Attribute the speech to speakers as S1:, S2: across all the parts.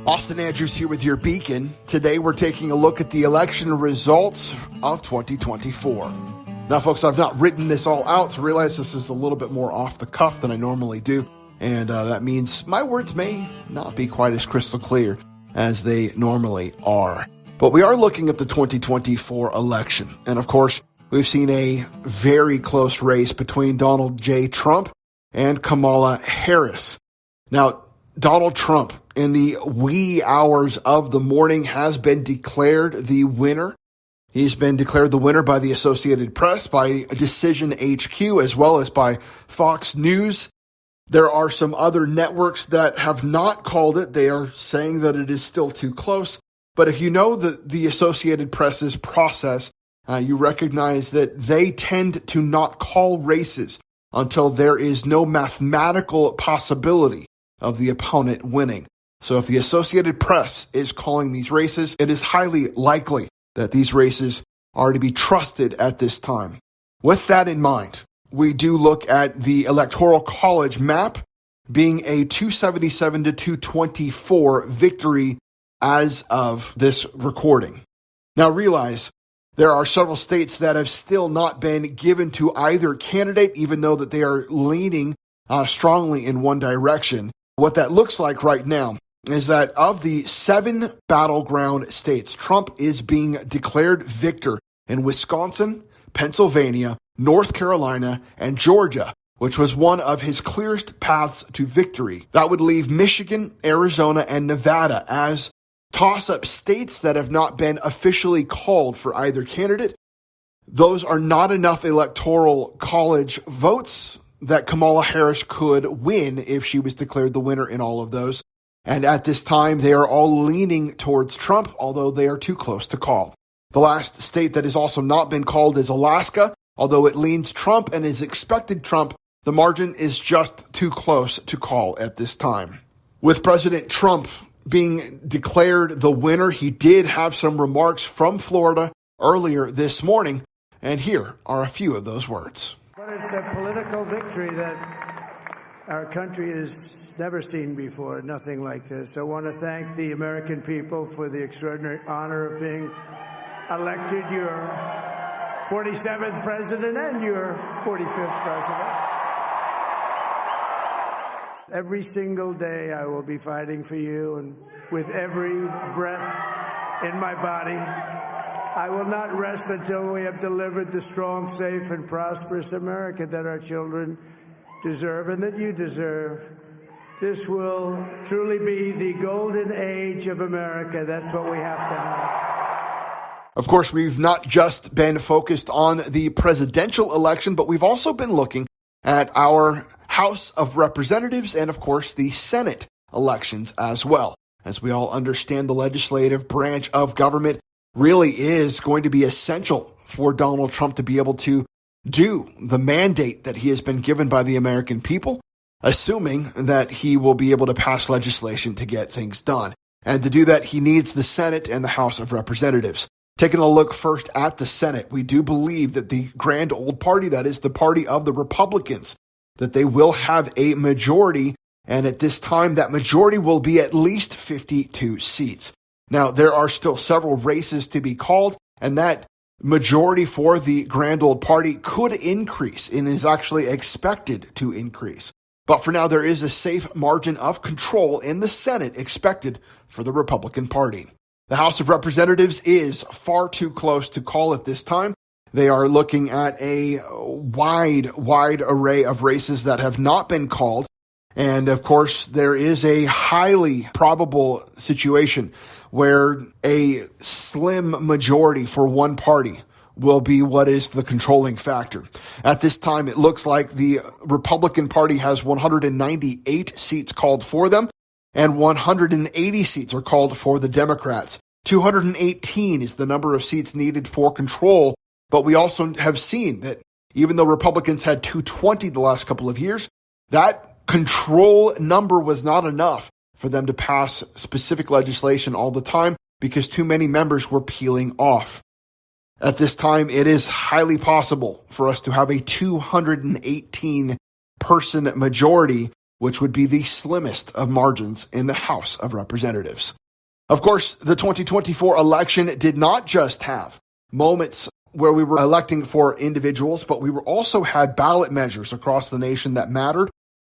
S1: Austin Andrews here with your Beacon. Today we're taking a look at the election results of 2024. Now, folks, I've not written this all out, so realize this is a little bit more off the cuff than I normally do, and that means my words may not be quite as crystal clear as they normally are. But we are looking at the 2024 election, and of course, we've seen a very close race between Donald J. Trump and Kamala Harris. Now, Donald Trump, in the wee hours of the morning, has been declared the winner. He's been declared the winner by the Associated Press, by Decision HQ, as well as by Fox News. There are some other networks that have not called it. They are saying that it is still too close. But if you know the Associated Press's process, you recognize that they tend to not call races until there is no mathematical possibility of the opponent winning. So if the Associated Press is calling these races, it is highly likely that these races are to be trusted at this time. With that in mind, we do look at the Electoral College map being a 277 to 224 victory as of this recording. Now realize there are several states that have still not been given to either candidate, even though that they are leaning strongly in one direction. What that looks like right now is that of the 7 battleground states, Trump is being declared victor in Wisconsin, Pennsylvania, North Carolina, and Georgia, which was one of his clearest paths to victory. That would leave Michigan, Arizona, and Nevada as toss-up states that have not been officially called for either candidate. Those are not enough electoral college votes that Kamala Harris could win if she was declared the winner in all of those. And at this time, they are all leaning towards Trump, although they are too close to call. The last state that has also not been called is Alaska. Although it leans Trump and is expected Trump, the margin is just too close to call at this time. With President Trump being declared the winner, he did have some remarks from Florida earlier this morning, and here are a few of those words.
S2: But it's a political victory that our country has never seen before, nothing like this. I want to thank the American people for the extraordinary honor of being elected your 47th president and your 45th president. Every single day I will be fighting for you, and with every breath in my body, I will not rest until we have delivered the strong, safe, and prosperous America that our children deserve and that you deserve. This will truly be the golden age of America. That's what we have to have.
S1: Of course, we've not just been focused on the presidential election, but we've also been looking at our House of Representatives and, of course, the Senate elections as well. As we all understand, the legislative branch of government really is going to be essential for Donald Trump to be able to do the mandate that he has been given by the American people, assuming that he will be able to pass legislation to get things done. And to do that, he needs the Senate and the House of Representatives. Taking a look first at the Senate, we do believe that the grand old party, that is the party of the Republicans, that they will have a majority, and at this time that majority will be at least 52 seats. Now, there are still several races to be called, and that majority for the grand old party could increase and is actually expected to increase. But for now, there is a safe margin of control in the Senate expected for the Republican Party. The House of Representatives is far too close to call at this time. They are looking at a wide array of races that have not been called. And of course, there is a highly probable situation where a slim majority for one party will be what is the controlling factor. At this time, it looks like the Republican Party has 198 seats called for them, and 180 seats are called for the Democrats. 218 is the number of seats needed for control, but we also have seen that even though Republicans had 220 the last couple of years, that control number was not enough for them to pass specific legislation all the time because too many members were peeling off. At this time, it is highly possible for us to have a 218 person majority which would be the slimmest of margins in the House of Representatives. Of course, the 2024 election did not just have moments where we were electing for individuals, but we also had ballot measures across the nation that mattered,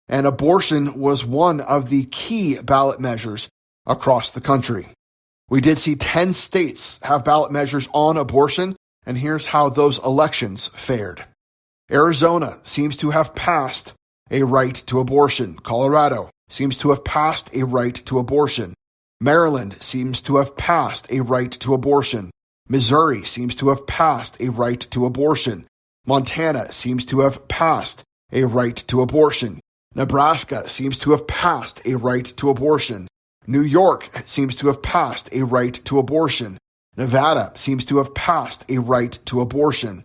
S1: and abortion was one of the key ballot measures across the country. We did see 10 states have ballot measures on abortion, and here's how those elections fared. Arizona seems to have passed a right to abortion. Colorado seems to have passed a right to abortion. Maryland seems to have passed a right to abortion. Missouri seems to have passed a right to abortion. Montana seems to have passed a right to abortion. Nebraska seems to have passed a right to abortion. New York seems to have passed a right to abortion. Nevada seems to have passed a right to abortion.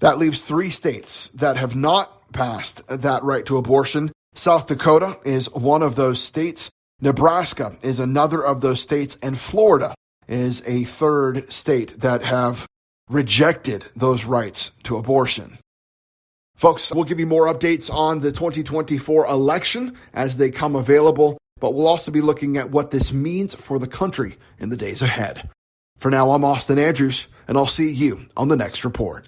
S1: That leaves 3 states that have not passed that right to abortion. South Dakota is one of those states. Nebraska is another of those states, and Florida is a third state that have rejected those rights to abortion. Folks, we'll give you more updates on the 2024 election as they come available, but we'll also be looking at what this means for the country in the days ahead. For now, I'm Austin Andrews, and I'll see you on the next report.